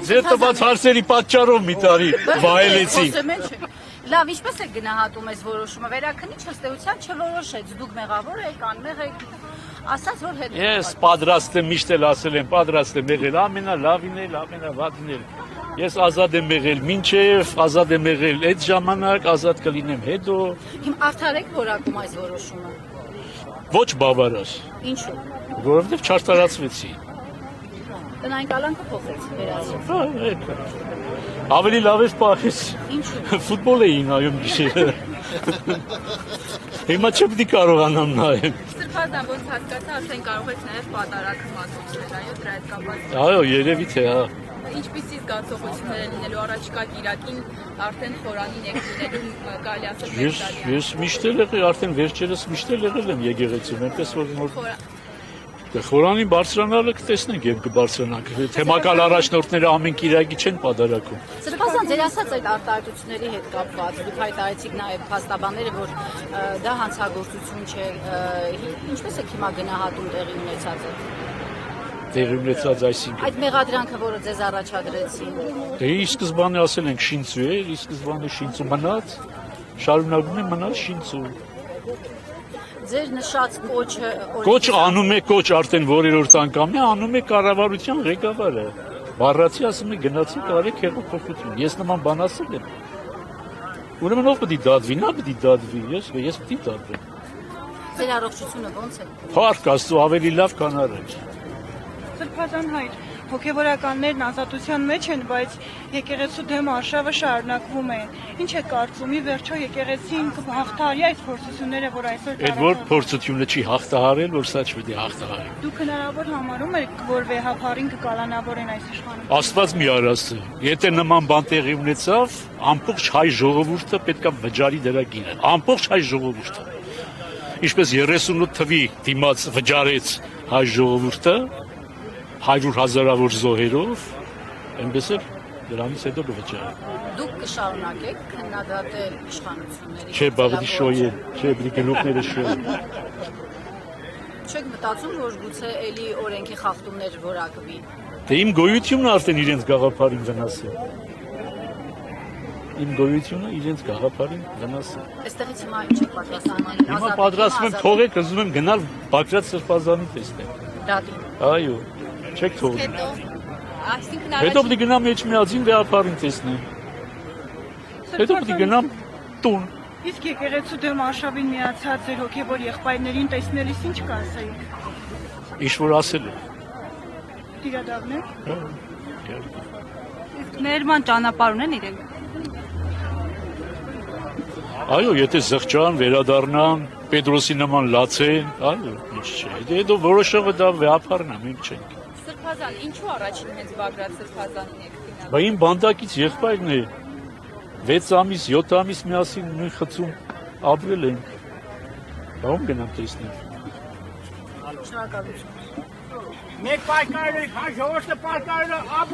Ձեր տված հարցերի պատճառով մի տարի վայելեցի։ Լավ, ինչպես եք գնահատում այս որոշումը, վերաքննիչ ըստ էության չորոշեց, դուք մեղավոր եք, անմեղ եք, ասաց որ հետ։ Ես պատրաստ եմ, միշտ էլ ասել եմ, պատրաստ եմ եղել ամենալավին էլ, ամենավատին էլ։ Ես ազատ եմ եղել մինչև, ազատ եմ եղել այդ ժամանակ, ազատ կլինեմ հետո։ Հիմա արդար եք որակում այս որոշումը։ Ոչ բավարար։ Ինչու։ Որովհետև չարտարացվեցի։ Տնային կալանքը փոխեց, Ավելի լավ էր պահես։ Ինչու։ Ֆուտբոլ էի նայում գիշերը։ Հիմա չպետք է կարողանամ նայել։ Սրբազան ոնց հասկացա, արդեն կարող եք նաև պատարագ մատուցել, այո, դրա հետ կապված։ Այո, երևի թե հա։ Ինչպիսի զգացողություններ են լինելու առաջիկա կիրակին արդեն խորանին եք լինելու կարելի ասել Ես միշտ էլ եղել, արդեն վերջերս միշտ էլ եղել եմ եկեղեցում, այնպես որ խորանին բարձրանալը կտեսնենք եւ կբարձրանանք։ Թեմակալ առաջնորդները ամեն կիրակի չեն պատարագում։ Սրբազան ձեր ասած այդ արտահայտությունների հետ կապված դուք հայտարարեցիք նաև փաստաբանները, որ դա հանցագործություն չէ, ինչպես եք հիմա գնահատում տեղի ունեցածը։ Տեղի ունեցած այսինքն։ Այդ մեղադրանքը, որը ձեզ առաջադրեցին։ Դե ի սկզբանե ասել ենք շինծու է, ի սկզբանե շինծու մնաց, շարունակում է մնալ շինծու։ Ձեր նշած կոչը Կոչ անում է, կոչ արդեն որերորդ անգամ է, անում է կառավարության ղեկավարը։ Բառացի ասում է գնացի կարեք հեղափոխություն։ Ես նման բան ասել եմ։ Ուրեմն ով պետք է դատվի, նա պետք է դատվի, ես պետք է դատվեմ։ Ձեր առողջությունը ո՞նց է։ Փառք Աստծո, ավելի լավ քան առաջ։ Սրբազան հայր, հոգևորականներն ազատության մեջ են, բայց եկեղեցու դեմ արշավը շարունակվում է։ Ինչ է կարծում, ի վերջո եկեղեցին կհաղթահարի այս փորձությունները, որ այսօր Այդ որ փորձությունը չի հաղթահարել, որ սա չպետք է հաղթահարի։ Դուք հնարավոր համարում եք, որ վեհապարին կկալանավորեն այս իշխանությունը։ Աստված մի արասը։ Եթե նման բան տեղի ունեցավ, ամբողջ հայ ժողովուրդը պետք է վճարի դրա գինը։ Ամբողջ հայ ժողովուրդը։ Ինչպես 38 թվի դիմաց վճարեց հայ ժողովուրդը 100,000-ավոր զոհերով, այնպես էլ դրանից հետո կվճարի։ Դուք կշարունակեք քննադատել իշխանությունների։ Չէ, բավարի շոյել, չէ, բրի գլուխները շոյել։ Չեք մտածում, որ գուցե էլի օրենքի խախտումներ որակվի։ Դե իմ գոյությունը արդեն իրենց գաղափարին վնաս է։ Իմ գոյությունը իրենց գաղափարին վնաս է։ Այստեղից հիմա ինչ եք պատրաստվում անել։ Հիմա պատրաստվում եմ թողեք, ուզում եմ գնալ Բագրատ Սրբազանի տեսնել։ Դատի։ Այո, չեք թողնի։ Այսինքն Հետո պետք է գնամ Էջմիածին վեհապարին տեսնեմ։ Հետո պետք է գնամ տուն։ Իսկ եկեղեցու դեմ արշավին միացած ձեր հոգևոր եղբայրներին տեսնելիս ինչ կասեիք։ Ինչ որ ասել է։ Տիրադավնեք։ ներման ճանապարհ ունեն իրենք։ Այո, եթե զղջան, վերադառնան, Պետրոսի նման լացեն, այո, ինչ չէ։ Հետո որոշողը դա վեհապարն է, մենք չենք։ Սրբազան, ինչու առաջին հենց Բագրատ Սրբազանին եք գնալ։ Բա իմ բանդակից եղբայրն է 6 ամիս, 7 ամիս միասին նույն խցում ապրել ենք։ Բա ում գնամ տեսնել։ Շնորհակալություն։ Մեկ պայքարել եք, հա ժողովուրդը պայքարել է